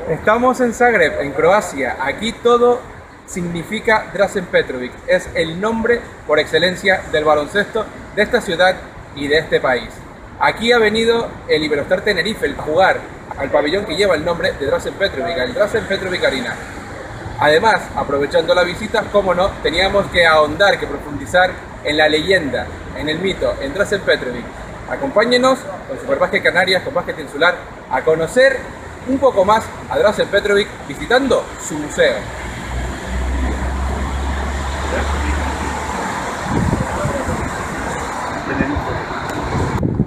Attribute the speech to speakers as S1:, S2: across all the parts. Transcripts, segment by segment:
S1: Estamos en Zagreb, en Croacia. Aquí todo significa Dražen Petrović. Es el nombre por excelencia del baloncesto de esta ciudad y de este país. Aquí ha venido el Iberostar Tenerife a jugar al pabellón que lleva el nombre de Dražen Petrović, el Dražen Petrović Arena. Además, aprovechando la visita, como no, teníamos que ahondar, que profundizar en la leyenda, en el mito, en Dražen Petrović. Acompáñenos con Superbásquet Canarias, con Básquet Insular, a conocer un poco más a Dražen Petrović visitando su museo.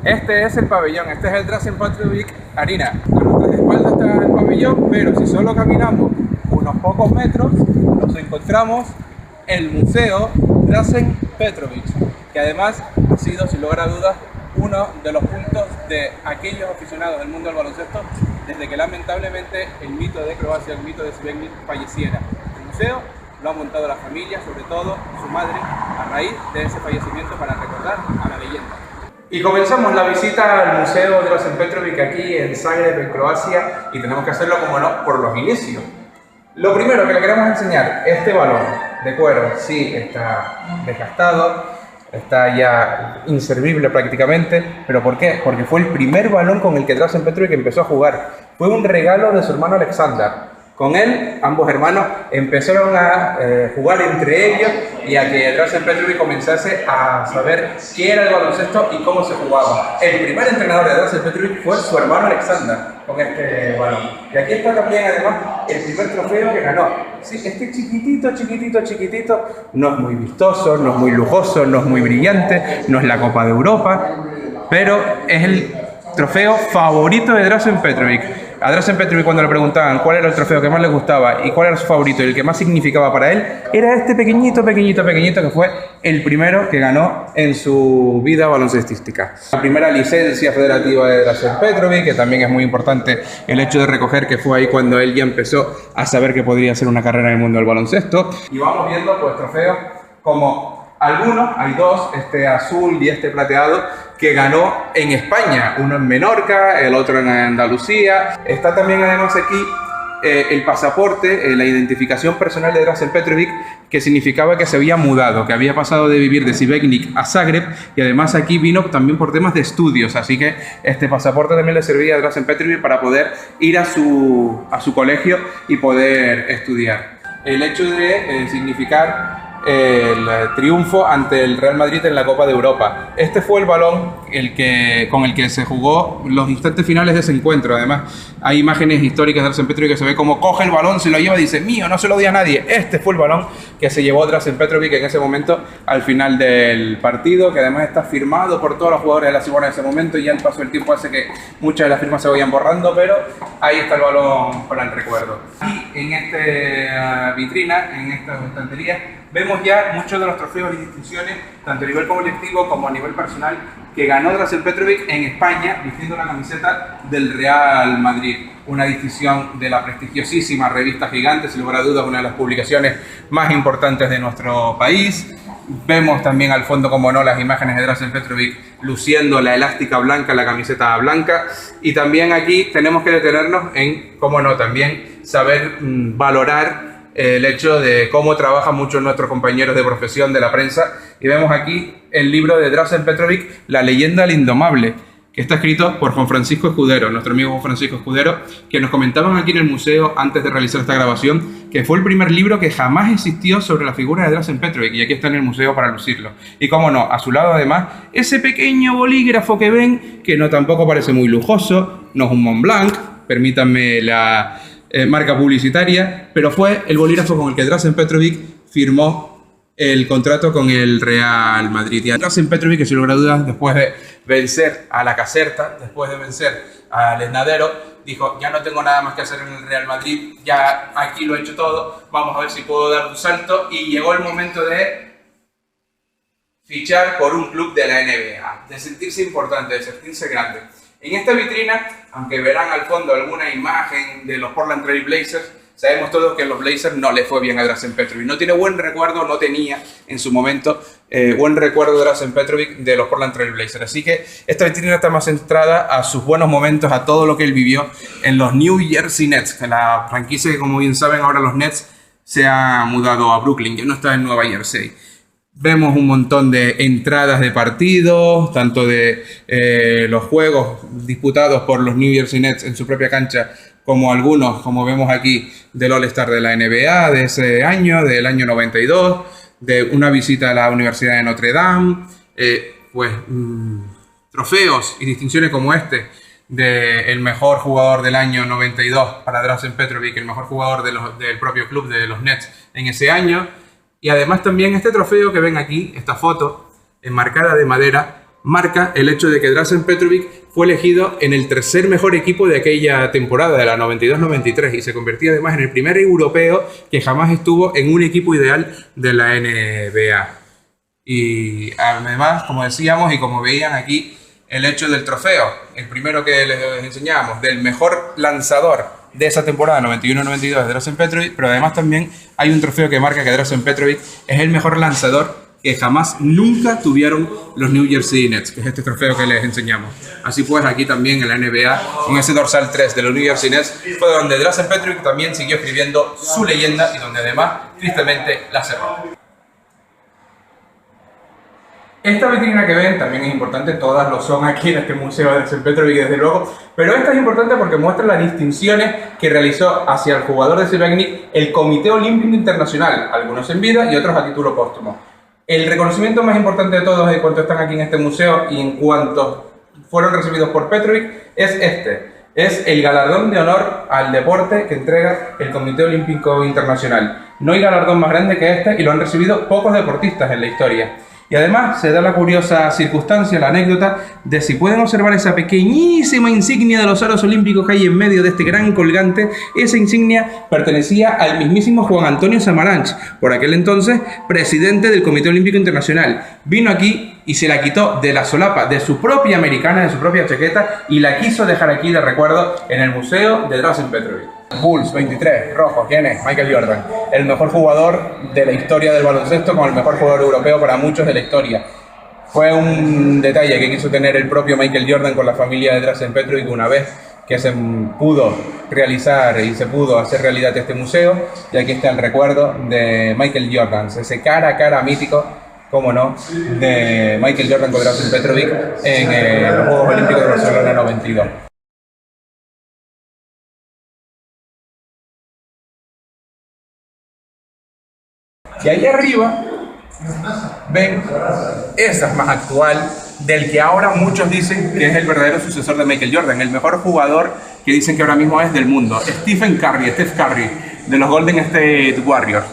S1: Este es el pabellón, este es el Dražen Petrović Arena. A nuestras espaldas está el pabellón, pero si solo caminamos unos pocos metros, nos encontramos el Museo Dražen Petrović, que además ha sido, sin lugar a dudas, uno de los puntos de aquellos aficionados del mundo del baloncesto desde que lamentablemente el mito de Croacia, el mito de Šibeniku falleciera. El museo lo ha montado la familia, sobre todo su madre, a raíz de ese fallecimiento para recordar a la leyenda. Y comenzamos la visita al Museo Dražen Petrović aquí en Zagreb, en Croacia, y tenemos que hacerlo, como no, por los inicios. Lo primero que le queremos enseñar, este balón de cuero, sí, está desgastado, está ya inservible prácticamente, pero ¿por qué? Porque fue el primer balón con el que Dražen Petrović empezó a jugar. Fue un regalo de su hermano Aleksandar. Con él, ambos hermanos empezaron a jugar entre ellos y a que Dražen Petrović comenzase a saber qué era el baloncesto y cómo se jugaba. El primer entrenador de Dražen Petrović fue su hermano Aleksandar con este balón. Y aquí está también, además, el primer trofeo que ganó. Sí, este chiquitito, no es muy vistoso, no es muy lujoso, no es muy brillante, no es la Copa de Europa, pero es el trofeo favorito de Dražen Petrović. A Dražen Petrović, cuando le preguntaban cuál era el trofeo que más le gustaba y cuál era su favorito y el que más significaba para él, era este pequeñito que fue el primero que ganó en su vida baloncestística. La primera licencia federativa de Dražen Petrović, que también es muy importante el hecho de recoger que fue ahí cuando él ya empezó a saber que podría hacer una carrera en el mundo del baloncesto. Y vamos viendo pues trofeos como algunos, hay dos, este azul y este plateado, que ganó en España, uno en Menorca, el otro en Andalucía. Está también además aquí el pasaporte, la identificación personal de Dražen Petrović, que significaba que se había mudado, que había pasado de vivir de Šibeniku a Zagreb, y además aquí vino también por temas de estudios, así que este pasaporte también le servía a Dražen Petrović para poder ir a su colegio y poder estudiar. El hecho de significar el triunfo ante el Real Madrid en la Copa de Europa. Este fue el balón con el que se jugó los instantes finales de ese encuentro. Además, hay imágenes históricas de Dražen Petrović que se ve como coge el balón, se lo lleva y dice: mío, no se lo di a nadie. Este fue el balón que se llevó Dražen Petrović en ese momento al final del partido, que además está firmado por todos los jugadores de la Cibona en ese momento, y ya el paso del tiempo hace que muchas de las firmas se vayan borrando, pero ahí está el balón para el recuerdo. Y en esta vitrina, en esta estantería, vemos ya muchos de los trofeos y distinciones, tanto a nivel colectivo como a nivel personal, que ganó Dražen Petrović en España vistiendo la camiseta del Real Madrid. Una distinción de la prestigiosísima revista Gigante, sin lugar a dudas, una de las publicaciones más importantes de nuestro país. Vemos también al fondo, como no, las imágenes de Dražen Petrović luciendo la elástica blanca, la camiseta blanca. Y también aquí tenemos que detenernos en, como no, también saber valorar el hecho de cómo trabajan muchos nuestros compañeros de profesión de la prensa. Y vemos aquí el libro de Dražen Petrović, La leyenda del indomable, que está escrito por Juan Francisco Escudero, nuestro amigo Juan Francisco Escudero, que nos comentaban aquí en el museo antes de realizar esta grabación, que fue el primer libro que jamás existió sobre la figura de Dražen Petrović, y aquí está en el museo para lucirlo. Y cómo no, a su lado además, ese pequeño bolígrafo que ven, que no tampoco parece muy lujoso, no es un Montblanc, permítanme la marca publicitaria, pero fue el bolígrafo con el que Dražen Petrović firmó el contrato con el Real Madrid. Y a Dražen Petrović, que sin lugar a dudas, después de vencer a la Caserta, después de vencer al Esnadero, dijo: ya no tengo nada más que hacer en el Real Madrid, ya aquí lo he hecho todo, vamos a ver si puedo dar un salto. Y llegó el momento de fichar por un club de la NBA, de sentirse importante, de sentirse grande. En esta vitrina, aunque verán al fondo alguna imagen de los Portland Trail Blazers, Sabemos todos que en los Blazers no le fue bien a Drazen Petrovic. No tiene buen recuerdo, no tenía en su momento buen recuerdo de Drazen Petrovic de los Portland Trail Blazers. Así que esta vitrina está más centrada a sus buenos momentos, a todo lo que él vivió en los New Jersey Nets, la franquicia que, como bien saben, ahora los Nets se ha mudado a Brooklyn, que no está en Nueva Jersey. Vemos un montón de entradas de partidos, tanto de los juegos disputados por los New Jersey Nets en su propia cancha, como algunos, como vemos aquí, del All-Star de la NBA de ese año, del año 92, de una visita a la Universidad de Notre Dame, trofeos y distinciones como este, del mejor jugador del año 92 para Drazen Petrovic, el mejor jugador del propio club de los Nets en ese año. Y además también este trofeo que ven aquí, esta foto enmarcada de madera, marca el hecho de que Drazen Petrovic fue elegido en el tercer mejor equipo de aquella temporada, de la 92-93, y se convertía además en el primer europeo que jamás estuvo en un equipo ideal de la NBA. Y además, como decíamos y como veían aquí, el hecho del trofeo, el primero que les enseñábamos, del mejor lanzador de esa temporada 91-92 de Drazen Petrovic, pero además también hay un trofeo que marca que Drazen Petrovic es el mejor lanzador que jamás nunca tuvieron los New Jersey Nets, que es este trofeo que les enseñamos. Así pues, aquí también en la NBA, en ese dorsal 3 de los New Jersey Nets, fue donde Drazen Petrovic también siguió escribiendo su leyenda y donde además, tristemente, la cerró. Esta vitrina que ven también es importante, todas lo son aquí en este museo de Drazen Petrovic desde luego, pero esta es importante porque muestra las distinciones que realizó hacia el jugador de Šibeniku el Comité Olímpico Internacional, algunos en vida y otros a título póstumo. El reconocimiento más importante de todos en cuanto están aquí en este museo y en cuanto fueron recibidos por Petrovic es este. Es el galardón de honor al deporte que entrega el Comité Olímpico Internacional. No hay galardón más grande que este y lo han recibido pocos deportistas en la historia. Y además se da la curiosa circunstancia, la anécdota, de si pueden observar esa pequeñísima insignia de los aros olímpicos que hay en medio de este gran colgante. Esa insignia pertenecía al mismísimo Juan Antonio Samaranch, por aquel entonces presidente del Comité Olímpico Internacional. Vino aquí y se la quitó de la solapa de su propia americana, de su propia chaqueta, y la quiso dejar aquí de recuerdo en el museo de Drazen Petrovic. Bulls 23, rojo, ¿quién es? Michael Jordan, el mejor jugador de la historia del baloncesto, como el mejor jugador europeo para muchos de la historia. Fue un detalle que quiso tener el propio Michael Jordan con la familia de Drazen Petrovic una vez que se pudo realizar y se pudo hacer realidad este museo, y aquí está el recuerdo de Michael Jordan, ese cara a cara mítico, cómo no, de Michael Jordan con Drazen Petrovic en los Juegos Olímpicos de Barcelona 92. Y ahí arriba, ven, esta es más actual, del que ahora muchos dicen que es el verdadero sucesor de Michael Jordan, el mejor jugador que dicen que ahora mismo es del mundo, Steph Curry, de los Golden State Warriors,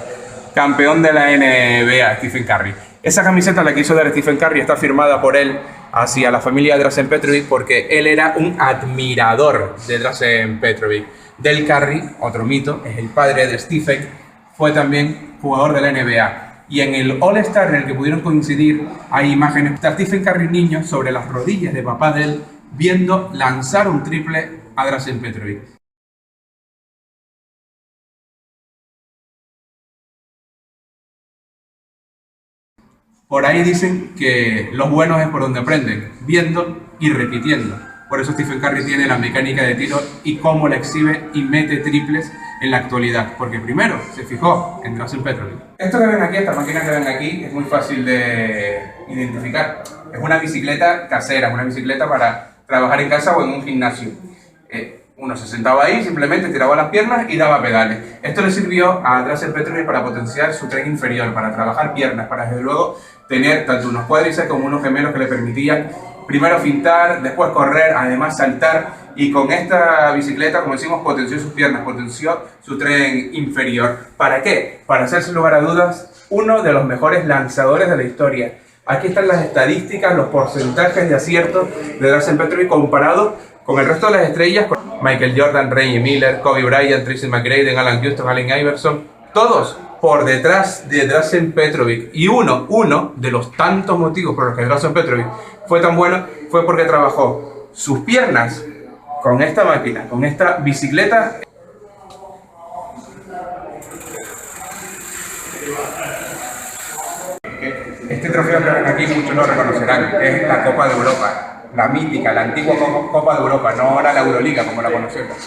S1: campeón de la NBA, Stephen Curry. Esa camiseta la quiso dar Stephen Curry, está firmada por él hacia la familia de Drazen Petrovic porque él era un admirador de Drazen Petrovic. Del Curry, otro mito, es el padre de Stephen, fue también jugador de la NBA. Y en el All-Star en el que pudieron coincidir hay imágenes de Stephen Curry niño sobre las rodillas de papá de él viendo lanzar un triple a Drazen Petrovic. Por ahí dicen que los buenos es por donde aprenden, viendo y repitiendo. Por eso Stephen Curry tiene la mecánica de tiro y cómo la exhibe y mete triples en la actualidad. Porque primero se fijó en Drazen Petrovic. Esto que ven aquí, esta máquina que ven aquí, es muy fácil de identificar. Es una bicicleta casera, una bicicleta para trabajar en casa o en un gimnasio. Uno se sentaba ahí, simplemente tiraba las piernas y daba pedales. Esto le sirvió a Drazen Petrovic para potenciar su tren inferior, para trabajar piernas, para desde luego tener tanto unos cuádriceps como unos gemelos que le permitían primero fintar, después correr, además saltar, y con esta bicicleta, como decimos, potenció sus piernas, potenció su tren inferior. ¿Para qué? Para hacer, sin lugar a dudas, uno de los mejores lanzadores de la historia. Aquí están las estadísticas, los porcentajes de acierto de Drazen Petrovic comparado con el resto de las estrellas, con Michael Jordan, Reggie Miller, Kobe Bryant, Tracy McGrady, Alan Houston, Allen Iverson, todos por detrás de Drazen Petrovic. Y uno de los tantos motivos por los que Drazen Petrovic fue tan bueno fue porque trabajó sus piernas con esta máquina, con esta bicicleta. Este trofeo que ven aquí muchos lo reconocerán, es la Copa de Europa, la mítica, la antigua Copa de Europa, no ahora la Euroliga como la conocemos.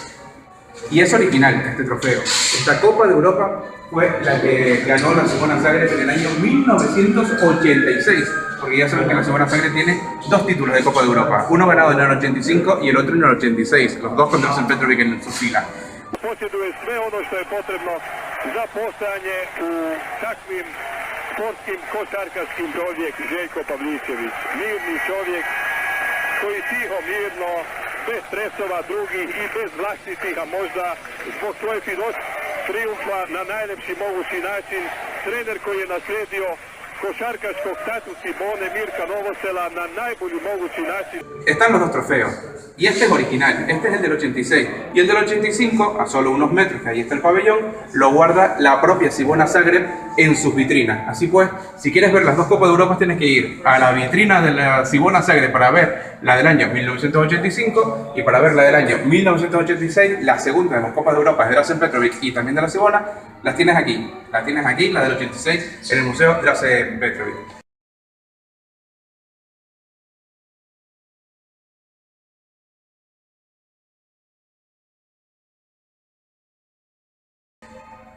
S1: Y es original este trofeo. Esta Copa de Europa fue la que ganó la Cibona Zagreb en el año 1986, porque ya saben que la Cibona Zagreb tiene dos títulos de Copa de Europa, uno ganado en el 85 y el otro en el 86, los dos contra Dražen Petrović en su fila.
S2: Posjeduje sve ono što je potrebno za postojanje u takvim sportskim košarkaškim. Čovjek Željko Pavličević, mirni čovjek koji tiho, mirno, bez stresova drugih i bez vlastitih, a možda zbog svoje trijumfa na najlepši mogući način, trener koji je naslijedio košarkaškog statu Cibone Mirka Novosela na najbolji mogući način.
S1: Están los dos trofeos, y este es original, este es el del 86, y el del 85, a solo unos metros, que ahí está el pabellón, lo guarda la propia Cibona Zagreb en sus vitrinas. Así pues, si quieres ver las dos Copas de Europa, tienes que ir a la vitrina de la Cibona Zagreb para ver la del año 1985, y para ver la del año 1986, la segunda de las Copas de Europa de Dražen Petrović y también de la Cibona, las tienes aquí, la del 86, en el Museo Dražen Petrović.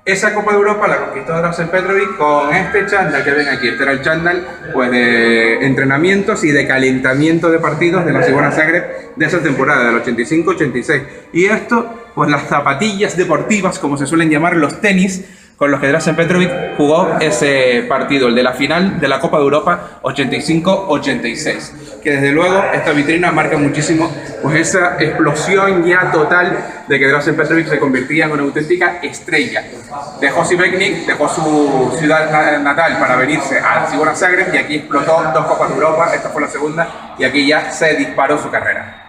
S1: Esa Copa de Europa la conquistó Dražen Petrović con este chándal que ven aquí. Este era el chándal pues, de entrenamientos y de calentamiento de partidos de la Cibona Zagreb de esa temporada, del 85-86. Y esto, pues las zapatillas deportivas, como se suelen llamar, los tenis, con los que Dražen Petrović jugó ese partido, el de la final de la Copa de Europa 85-86. Que desde luego esta vitrina marca muchísimo pues esa explosión ya total de que Dražen Petrović se convertía en una auténtica estrella. Dejó Šibenik, dejó su ciudad natal para venirse a Cibona Zagreb y aquí explotó dos Copas de Europa, esta fue la segunda, y aquí ya se disparó su carrera.